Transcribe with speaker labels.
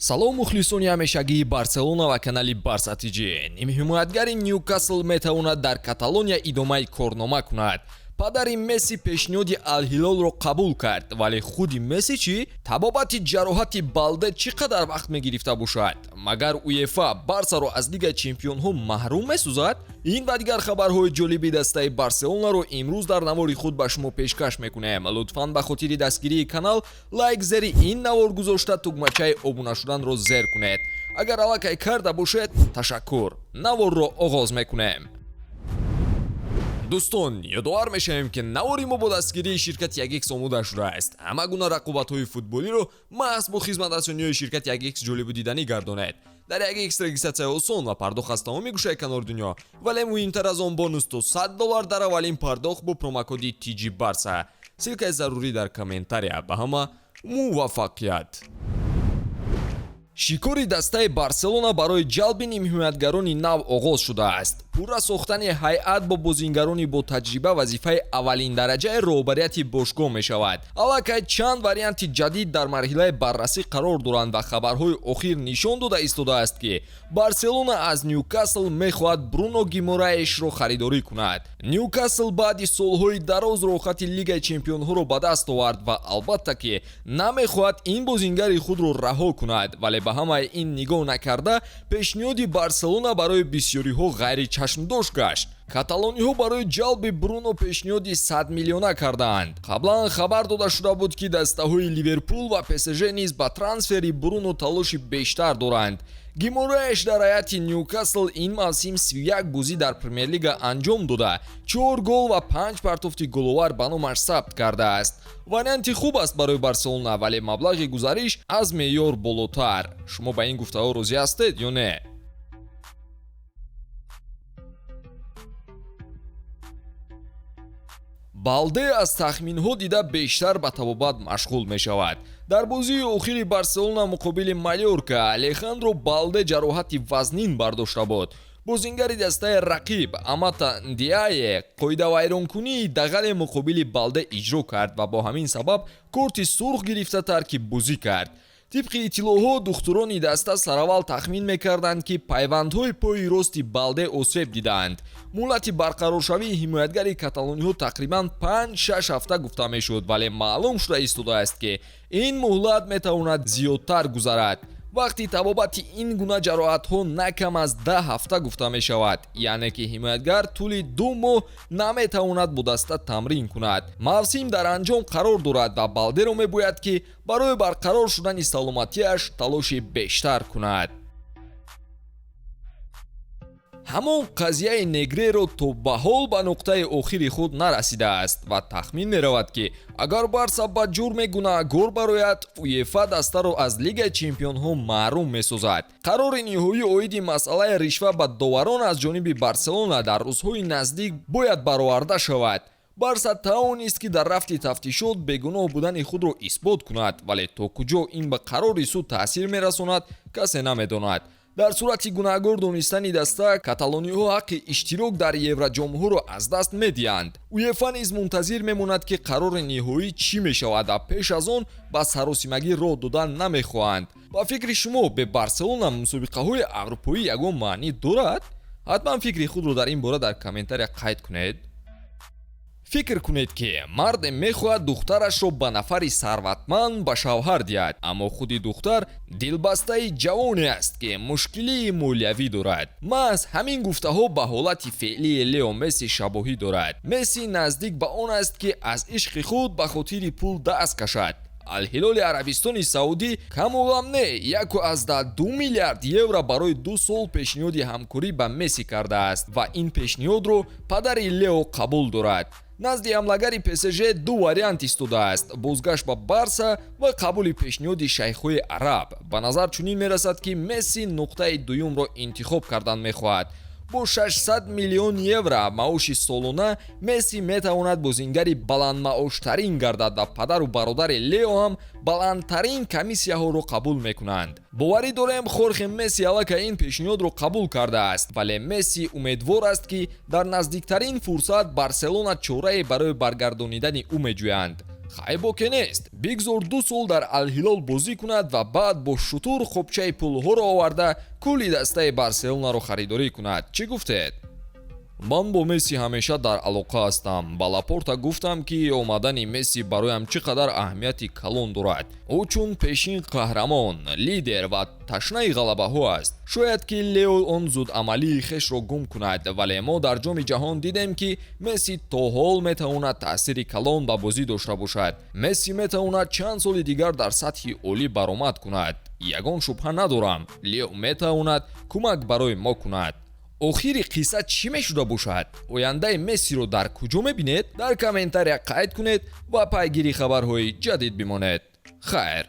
Speaker 1: салом мухлисони ҳамешагии барселона ва канали барса тж. нимҳимоятгари ньюкасл метавонад дар каталония идомаи корнома кунад. падари месси пешниҳоди алҳилолро қабул кард, вале худи месси чӣ? Табобати ҷароҳати балде чӣ қадар вақт мегирифта бошад? Магар уефа барсаро аз лигаи чемпионҳо маҳрум месӯзад? ин ва дигар хабарҳои ҷолиби дастаи барселонаро имрӯз дар навори худ ба шумо пешкаш мекунем. Лутфан ба хотири дастгирии канал лайк зери ин навор гузошта тугмачаи обуна шуданро зер кунед. агар аллакай карда бошед ташаккур. наворро оғоз мекунем. дӯстон, ёдовар мешавем ки навори мо бо дастгирии ширкати 1x омода шудааст. ҳама гуна рақобатҳои футболиро маҳз бо хизматрасониҳои ширкати 1x ҷолибу диданӣ гардонед. дар 1x регистратсия осон ва пардохт аз тамоми гӯшаи канори дунё, вале муҳимтар аз он бонус то $100 дар аввалин пардохт бо промокоди TG Barca. силкаи зарурӣ дар комментария. ба ҳама муваффақият. шикори дастаи барселона барои ҷалби нимҳимоятгарони нав оғоз шудааст. пурра сохтани ҳайат бо бозингарони бо таҷриба вазифаи аввалин дараҷаи роҳбарияти бошгоҳ мешавад. аллакай чанд варианти ҷадид дар марҳилаи баррасӣ қарор доранд ва хабарҳои охир нишон дода истодааст ки барселона аз ньюкасл мехоҳад Бруно Гимораешро харидорӣ кунад. ньюкасл баъди солҳои дароз роҳхати лигаи чемпионҳоро ба даст овард ва албатта ки намехоҳад ин бозингари худро раҳо кунад, вале ба ҳамаи ин нигоҳ накарда пешниҳоди барселона барои бисёриҳо ғайричашмдош гашт. каталониҳо барои ҷалби Бруно пешниҳоди 100 миллиона кардаанд. қаблан хабар дода шуда буд ки дастаҳои Ливерпул ва ПСЖ низ ба трансфери Бруно талоши бештар доранд. Гимораеш дар ҳайати Ньюкасл ин мавсим 31 бозӣ дар Премер-лига анҷом дода, 4 гол ва 5 партофти головар ба номаш сабт кардааст. варианти хуб аст барои Барселона, вале маблағи гузариш аз меъёр болотар. шумо ба ин гуфтаҳо розӣ ҳастед ё не? балде аз тахминҳо дида бештар ба табобат машғул мешавад. дар бозии охири барселона муқобили Малёрка Алехандро Балде ҷароҳати вазнин бардошта буд. бозингари дастаи рақиб Амата Ндиае қоидавайронкунии дағали муқобили Балде иҷро кард ва бо ҳамин сабаб корти сурх гирифта таркиб бозӣ кард. тибқи иттилоъҳо духтурони даста сараввал тахмин мекарданд ки пайвандҳои пои рости Балде осеб дидаанд. муҳлати барқароршавии ҳимоятгари каталониҳо тақрибан 5-6 ҳафта гуфта мешуд, вале маълум шуда истодааст ки ин муҳлат метавонад зиёдтар гузарад. вақти табобати ин гуна ҷароҳатҳо накам аз 10 ҳафта гуфта мешавад, яъне ки ҳимоятгар тӯли 2 моҳ наметавонад бо даста тамрин кунад. мавсим дар анҷом қарор дорад ва Балдеро мебояд ки барои барқарор шудани саломатиаш талоши бештар кунад. ҳамон қазияи Негреро то ба ҳол ба нуқтаи охири худ нарасидааст ва тахмин меравад ки агар Барса ба ҷурми гунаҳгор барояд, уефа дастаро аз лигаи чемпионҳо маҳрум месозад. қарори ниҳоӣ оиди масъалаи ришва ба доварон аз ҷониби Барселона дар рӯзҳои наздик бояд бароварда шавад. Барса тавонист ки дар рафти тафтишот бегуноҳ будани худро исбот кунад, вале то куҷо ин ба қарори суд таъсир мерасонад, касе намедонад. дар сурати гунаҳгор донистани даста каталониҳо ҳаққи иштирок дар евроҷомҳоро аз даст медиҳанд. уефа низ мунтазир мемонад ки қарори ниҳоӣ чӣ мешавад ва пеш аз он ба саросимагӣ роҳ додан намехоҳанд. ба фикри шумо бе Барселона мусобиқаҳои аврупоӣ ягон маънӣ дорад? ҳатман фикри худро дар ин бора дар комментария қайд кунед. фикр кунед ки марде мехоҳад духтарашро ба нафари сарватманд ба шавҳар диҳад, аммо худи духтар дилбастаи ҷавоне аст ки мушкилии молиявӣ дорад. маҳз ҳамин гуфтаҳо ба ҳолати феълии Лео Месси шабоҳӣ дорад. месси наздик ба он аст ки аз ишқи худ ба хотири пул даст кашад. алҳилоли арабистони саудӣ каму ғам не 1.2 миллиард евро барои 2 сол пешниҳоди ҳамкорӣ ба Месси кардааст ва ин пешниҳодро падари Лео қабул дорад. назди ҳамлагари ПСЖ ду вариант истодааст: бозгашт ба Барса ва қабули пешниҳоди шайхҳои араб. ба назар чунин мерасад ки Месси нуқтаи дуюмро интихоб кардан мехоҳад. бо 600 миллион евро маоши солона Месси метавонад бозингари баландмаоштарин гардад ва падару бародари Лео ҳам баландтарин комиссияҳоро қабул мекунанд. боварӣ дорем хорхе Месси аллакай ин пешниҳодро қабул кардааст, вале Месси умедвор аст ки дар наздиктарин фурсат Барселона чорае барои баргардонидани ӯ меҷӯянд. хайбоке нест. Бигзор 2 сол дар Ал-Ҳилол бозӣ кунад ва баъд бо шутур хобчаи пулҳоро оварда кулли дастаи Барселонаро харидорӣ кунад. Чӣ гуфтед? ман бо Месси ҳамеша дар алоқа ҳастам. Ба Лапорта гуфтам ки омадани Месси бароям чӣ қадар аҳамияти калон дорад. ӯ чун пешин қаҳрамон, лидер ва ташнаи ғалабаҳо аст. шояд ки Лео он зудамалии хешро гум кунад, вале мо дар ҷоми ҷаҳон дидем ки Месси то ҳол метавонад таъсири калон ба бозӣ дошта бошад. Месси метавонад чанд соли дигар дар сатҳи олӣ баромад кунад. Ягон шубҳа надорам, Лео метавонад кӯмак барои мо кунад. охири қисса чӣ мешуда бошад? ояндаи Мессиро дар куҷо мебинед? Дар комментария қайд кунед ва пайгири хабарҳои ҷадид бимонед. хайр.